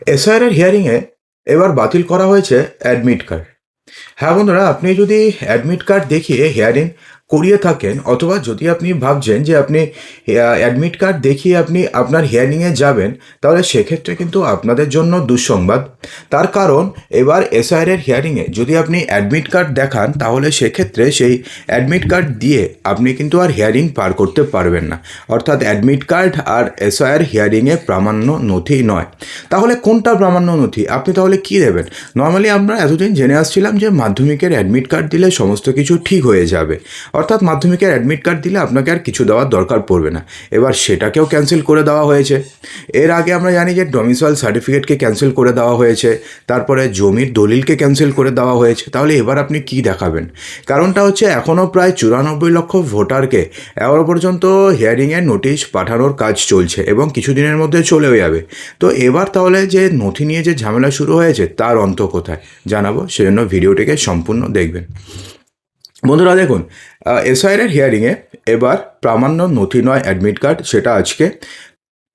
SIR হিয়ারিংয়ে এবার বাতিল করা হয়েছে অ্যাডমিট কার্ড। হ্যাঁ বন্ধুরা, আপনি যদি অ্যাডমিট কার্ড দেখিয়ে হিয়ারিং করিয়ে থাকেন, অথবা যদি আপনি ভাবছেন যে আপনি অ্যাডমিট কার্ড দেখিয়ে আপনি আপনার হিয়ারিংয়ে যাবেন, তাহলে সেক্ষেত্রে কিন্তু আপনাদের জন্য দুঃসংবাদ। তার কারণ এবার এসআইআর হিয়ারিংয়ে যদি আপনি অ্যাডমিট কার্ড দেখান, তাহলে সেক্ষেত্রে সেই অ্যাডমিট কার্ড দিয়ে আপনি কিন্তু আর হিয়ারিং পার করতে পারবেন না। অর্থাৎ অ্যাডমিট কার্ড আর এসআইআর হিয়ারিংয়ে প্রামাণ্য নথি নয়। তাহলে কোনটা প্রামাণ্য নথি? আপনি তাহলে কী দেবেন? নর্মালি আমরা এতদিন জেনে আসছিলাম যে মাধ্যমিকের অ্যাডমিট কার্ড দিলে সমস্ত কিছু ঠিক হয়ে যাবে, অর্থাৎ মাধ্যমিকের অ্যাডমিট কার্ড দিলে আপনাকে আর কিছু দেওয়ার দরকার পড়বে না। এবার সেটাকেও ক্যান্সেল করে দেওয়া হয়েছে। এর আগে আমরা জানি যে ডোমিসাইল সার্টিফিকেটকে ক্যান্সেল করে দেওয়া হয়েছে, তারপরে জমির দলিলকে ক্যান্সেল করে দেওয়া হয়েছে। তাহলে এবার আপনি কি দেখাবেন? কারণটা হচ্ছে এখনও প্রায় 94 লক্ষ ভোটারকে এখনও পর্যন্ত হিয়ারিংয়ের নোটিশ পাঠানোর কাজ চলছে এবং কিছুদিনের মধ্যে চলেও যাবে। তো এবার তাহলে যে নথি নিয়ে যে ঝামেলা শুরু হয়েছে, তার অন্ত কোথায় জানাবো, সেজন্য ভিডিওটিকে সম্পূর্ণ দেখবেন। বন্ধুরা দেখুন, এসআইআর হিয়ারিংয়ে এবার প্রামাণ্য নথি নয় অ্যাডমিট কার্ড, সেটা আজকে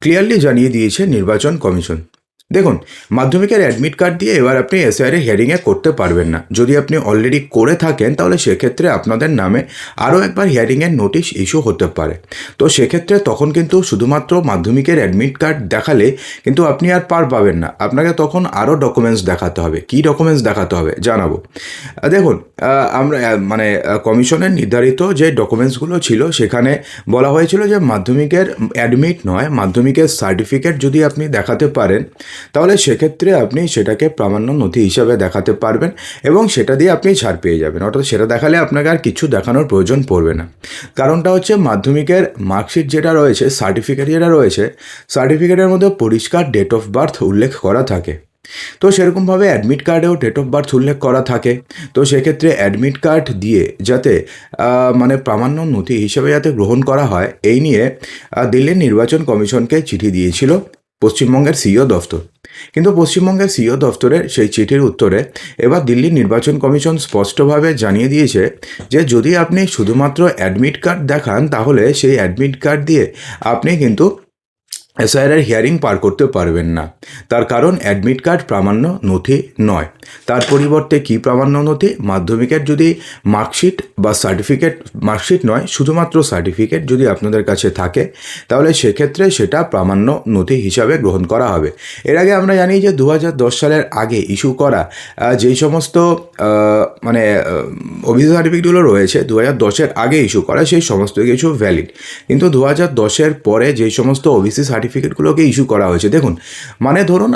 ক্লিয়ারলি জানিয়ে দিয়েছে নির্বাচন কমিশন। দেখুন, মাধ্যমিকের অ্যাডমিট কার্ড দিয়ে এবার আপনি এসআইআর হিয়ারিংয়ে করতে পারবেন না। যদি আপনি অলরেডি করে থাকেন, তাহলে সেক্ষেত্রে আপনাদের নামে আরও একবার হিয়ারিংয়ের নোটিশ ইস্যু হতে পারে। তো সেক্ষেত্রে তখন কিন্তু শুধুমাত্র মাধ্যমিকের অ্যাডমিট কার্ড দেখালে কিন্তু আপনি আর পার পাবেন না। আপনাকে তখন আরও ডকুমেন্টস দেখাতে হবে। কী ডকুমেন্টস দেখাতে হবে জানাবো। দেখুন, আমরা কমিশনের নির্ধারিত যে ডকুমেন্টসগুলো ছিল, সেখানে বলা হয়েছিল যে মাধ্যমিকের অ্যাডমিট নয়, মাধ্যমিকের সার্টিফিকেট যদি আপনি দেখাতে পারেন, তাহলে সেক্ষেত্রে আপনি সেটাকে প্রামাণ্য নথি হিসাবে দেখাতে পারবেন এবং সেটা দিয়ে আপনি ছাড় পেয়ে যাবেন। অর্থাৎ সেটা দেখালে আপনাকে আর কিছু দেখানোর প্রয়োজন পড়বে না। কারণটা হচ্ছে মাধ্যমিকের মার্কশিট যেটা রয়েছে, সার্টিফিকেট যেটা রয়েছে, সার্টিফিকেটের মধ্যে পরিষ্কার ডেট অফ বার্থ উল্লেখ করা থাকে। তো সেরকমভাবে অ্যাডমিট কার্ডেও ডেট অফ বার্থ উল্লেখ করা থাকে। তো সেক্ষেত্রে অ্যাডমিট কার্ড দিয়ে যাতে প্রামাণ্য নথি হিসেবে যাতে গ্রহণ করা হয়, এই নিয়ে দিল্লির নির্বাচন কমিশনকে চিঠি দিয়েছিল পশ্চিমবঙ্গের সিইও দফতর। কিন্তু পশ্চিমবঙ্গের সিইও দফতরের সেই চিঠির উত্তরে এবার দিল্লির নির্বাচন কমিশন স্পষ্টভাবে জানিয়ে দিয়েছে যে যদি আপনি শুধুমাত্র অ্যাডমিট কার্ড দেখান, তাহলে সেই অ্যাডমিট কার্ড দিয়ে আপনি কিন্তু এসআইআর হিয়ারিং পার করতে পারবেন না। তার কারণ অ্যাডমিট কার্ড প্রামাণ্য নথি নয়। তার পরিবর্তে কি প্রামাণ্য নথি? মাধ্যমিকের যদি মার্কশিট বা সার্টিফিকেট, মার্কশিট নয় শুধুমাত্র সার্টিফিকেট যদি আপনাদের কাছে থাকে, তাহলে সেক্ষেত্রে সেটা প্রামাণ্য নথি হিসাবে গ্রহণ করা হবে। এর আগে আমরা জানি যে 2010 সালের আগে ইস্যু করা যেই সমস্ত ওবিসি সার্টিফিকেটগুলো রয়েছে, 2010-এর আগে ইস্যু করা সেই সমস্ত কিছু ভ্যালিড। কিন্তু 2010-এর পরে যেই সমস্ত ওবিসি সার্টিফিকেটগুলোকে ইস্যু করা হয়েছে, দেখুন ধরুন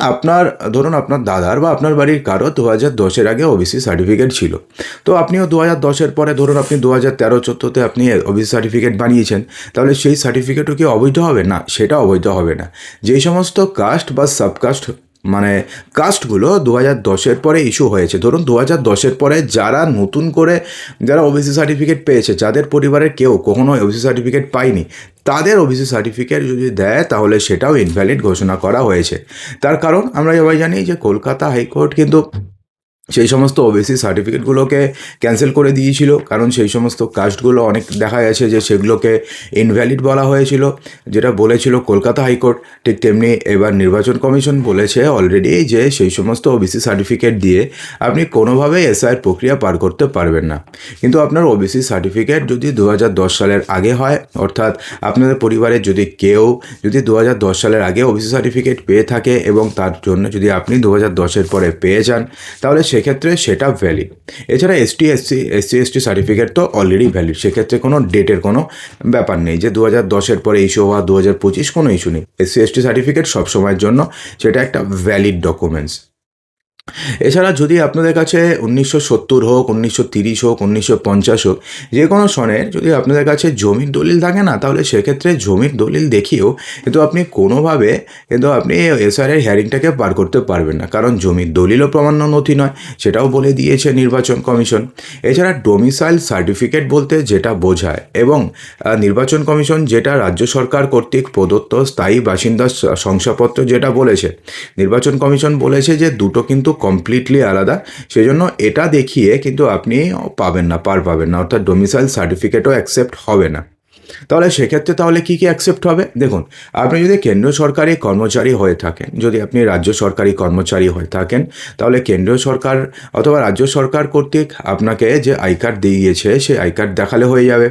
আপনার দাদার বা আপনার বাড়ির কারো 2010-এর আগে ওবিসি সার্টিফিকেট ছিল। তো আপনিও 2010-এর পরে ধরুন আপনি 2013-14-তে আপনি ওবিসি সার্টিফিকেট বানিয়েছেন, তাহলে সেই সার্টিফিকেটও কি অবৈধ হবে? না, সেটা অবৈধ হবে না। যেই সমস্ত কাস্ট বা সাবকাস্ট কাস্টগুলো 2010-এর পরে ইস্যু হয়েছে, ধরুন 2010-এর পরে যারা নতুন করে যারা ওবিসি সার্টিফিকেট পেয়েছে, যাদের পরিবারের কেউ কখনো ওবিসি সার্টিফিকেট পায়নি, তাদের ওবিসি সার্টিফিকেট যদি দেয়, তাহলে সেটাও ইনভ্যালিড ঘোষণা করা হয়েছে। তার কারণ আমরা সবাই জানি যে কলকাতা হাইকোর্ট কিন্তু সেই সমস্ত ওবিসি সার্টিফিকেটগুলোকে ক্যান্সেল করে দিয়েছিল, কারণ সেই সমস্ত কাস্টগুলো অনেক দেখা গেছে যে সেগুলোকে ইনভ্যালিড বলা হয়েছিল, যেটা বলেছিল কলকাতা হাইকোর্ট। ঠিক তেমনি এবার নির্বাচন কমিশন বলেছে অলরেডি যে সেই সমস্ত ওবিসি সার্টিফিকেট দিয়ে আপনি কোনোভাবেই এসআইআর প্রক্রিয়া পার করতে পারবেন না। কিন্তু আপনার ওবিসি সার্টিফিকেট যদি 2010 সালের আগে হয়, অর্থাৎ আপনাদের পরিবারের যদি কেউ 2010 সালের আগে ওবিসি সার্টিফিকেট পেয়ে থাকে এবং তার জন্য যদি আপনি 2010-এর পরে পেয়ে যান, তাহলে সেক্ষেত্রে সেটা ভ্যালিড। এছাড়া এসসি এসটি সার্টিফিকেট তো অলরেডি ভ্যালিড, সেক্ষেত্রে কোনো ডেটের কোনো ব্যাপার নেই যে 2010-এর পরে ইস্যু হওয়া 2025 কোনো ইস্যু নেই। এসসি সার্টিফিকেট সবসময়ের জন্য সেটা একটা ভ্যালিড ডকুমেন্টস। এছাড়া যদি আপনাদের কাছে 1970 হোক, 1930 হোক, 1950 হোক, যে কোনো সনের যদি আপনাদের কাছে জমির দলিল থাকে না, তাহলে সেক্ষেত্রে জমির দলিল দেখিয়েও কিন্তু আপনি কোনোভাবে কিন্তু আপনি এসআইআর হিয়ারিংটাকে পার করতে পারবেন না, কারণ জমির দলিলও প্রামাণ্য নথি নয়, সেটাও বলে দিয়েছে নির্বাচন কমিশন। এছাড়া ডোমিসাইল সার্টিফিকেট বলতে যেটা বোঝায় এবং নির্বাচন কমিশন যেটা রাজ্য সরকার কর্তৃক প্রদত্ত স্থায়ী বাসিন্দা শংসাপত্র যেটা বলেছে, নির্বাচন কমিশন বলেছে যে দুটো কিন্তু কমপ্লিটলি আলাদা। সেজন্য এটা দেখিয়ে কিন্তু আপনি পাবেন না, পাবেন না, অর্থাৎ ডোমিসাইল সার্টিফিকেটও অ্যাকসেপ্ট হবে না। তাহলে সেক্ষেত্রে তাহলে কী কী অ্যাকসেপ্ট হবে? দেখুন, আপনি যদি কেন্দ্রীয় সরকারি কর্মচারী হয়ে থাকেন, যদি আপনি রাজ্য সরকারি কর্মচারী হয়ে থাকেন, তাহলে কেন্দ্রীয় সরকার অথবা রাজ্য সরকার কর্তৃক আপনাকে যে আই কার্ড দিয়েছে সেই আই কার্ড দেখালে হয়ে যাবে।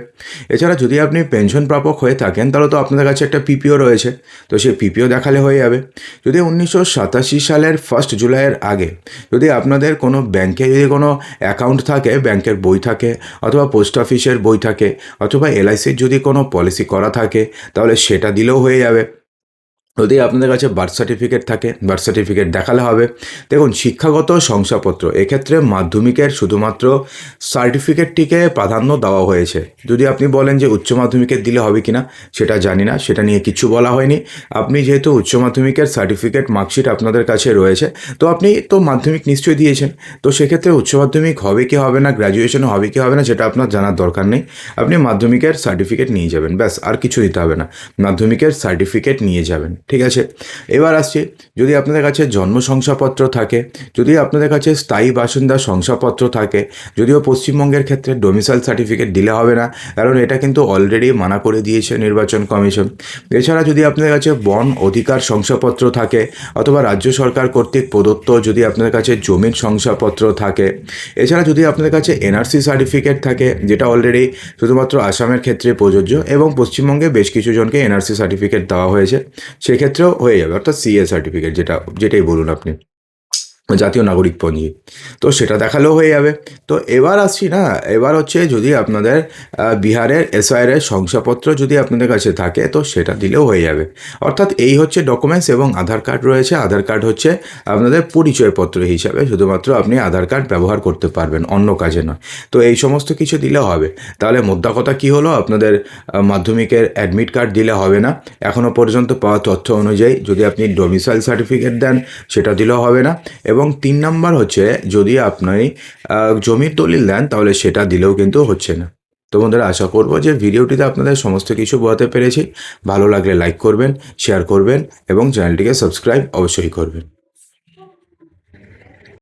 এছাড়া যদি আপনি পেনশন প্রাপক হয়ে থাকেন তাহলে তো আপনাদের কাছে একটা পিপিও রয়েছে, তো সেই পিপিও দেখালে হয়ে যাবে। যদি 1987 সালের 1 জুলাইয়ের আগে যদি আপনাদের কোনো ব্যাংকে যদি কোনো অ্যাকাউন্ট থাকে, ব্যাংকের বই থাকে, অথবা পোস্ট অফিসের বই থাকে, অথবা এলআইসির যদি কোনো পলিসি করা থাকে, তাহলে সেটা দিলেও হয়ে যাবে। যদি আপনাদের কাছে বার্থ সার্টিফিকেট থাকে, বার্থ সার্টিফিকেট দেখালে হবে। দেখুন, শিক্ষাগত শংসাপত্র এক্ষেত্রে মাধ্যমিকের শুধুমাত্র সার্টিফিকেটটিকে প্রাধান্য দেওয়া হয়েছে। যদি আপনি বলেন যে উচ্চ মাধ্যমিকের দিলে হবে কি না, সেটা জানি না, সেটা নিয়ে কিছু বলা হয়নি। আপনি যেহেতু উচ্চ মাধ্যমিকের সার্টিফিকেট মার্কশিট আপনাদের কাছে রয়েছে, তো আপনি তো মাধ্যমিক নিশ্চয়ই দিয়েছেন, তো সেক্ষেত্রে উচ্চ মাধ্যমিক হবে কি হবে না, গ্র্যাজুয়েশন হবে কি হবে না, সেটা আপনার জানার দরকার নেই। আপনি মাধ্যমিকের সার্টিফিকেট নিয়ে যাবেন, ব্যাস, আর কিছু দিতে হবে না, মাধ্যমিকের সার্টিফিকেট নিয়ে যাবেন। ঠিক আছে, এবার আসছি, যদি আপনাদের কাছে জন্ম শংসাপত্র থাকে, যদি আপনাদের কাছে স্থায়ী বাসিন্দা শংসাপত্র থাকে, যদিও পশ্চিমবঙ্গের ক্ষেত্রে ডোমিসাইল সার্টিফিকেট দিলে হবে না, কারণ এটা কিন্তু অলরেডি মানা করে দিয়েছে নির্বাচন কমিশন। এছাড়া যদি আপনাদের কাছে বন অধিকার শংসাপত্র থাকে, অথবা রাজ্য সরকার কর্তৃক প্রদত্ত যদি আপনাদের কাছে জমির শংসাপত্র থাকে, এছাড়া যদি আপনাদের কাছে এনআরসি সার্টিফিকেট থাকে, যেটা অলরেডি শুধুমাত্র আসামের ক্ষেত্রে প্রযোজ্য এবং পশ্চিমবঙ্গে বেশ কিছু জনকে এনআরসি সার্টিফিকেট দেওয়া হয়েছে, সেক্ষেত্রেও হয়ে যাবে, অর্থাৎ সিএ সার্টিফিকেট যেটাই বলুন আপনি, জাতীয় নাগরিক পঞ্জি, তো সেটা দেখালেও হয়ে যাবে। তো এবার আসছি না, এবার হচ্ছে যদি আপনাদের বিহারের এসআইআরের শংসাপত্র যদি আপনাদের কাছে থাকে, তো সেটা দিলেও হয়ে যাবে। অর্থাৎ এই হচ্ছে ডকুমেন্টস, এবং আধার কার্ড রয়েছে। আধার কার্ড হচ্ছে আপনাদের পরিচয়পত্র হিসাবে, শুধুমাত্র আপনি আধার কার্ড ব্যবহার করতে পারবেন, অন্য কাজে নয়। তো এই সমস্ত কিছু দিলে হবে। তাহলে মোদ্দা কথা কী হলো, আপনাদের মাধ্যমিকের অ্যাডমিট কার্ড দিলে হবে না। এখনও পর্যন্ত পাওয়া তথ্য অনুযায়ী যদি আপনি ডোমিসাইল সার্টিফিকেট দেন, সেটা দিলেও হবে না। এবং 3 নাম্বার হচ্ছে, যদি আপনি জমির দলিল দেন, তাহলে সেটা দিলেও কিন্তু হচ্ছে না। তো বন্ধুরা, আশা করব যে ভিডিওটিতে আপনাদের সমস্ত কিছু বোঝাতে পেরেছি। ভালো লাগলে লাইক করবেন, শেয়ার করবেন এবং চ্যানেলটিকে সাবস্ক্রাইব অবশ্যই করবেন।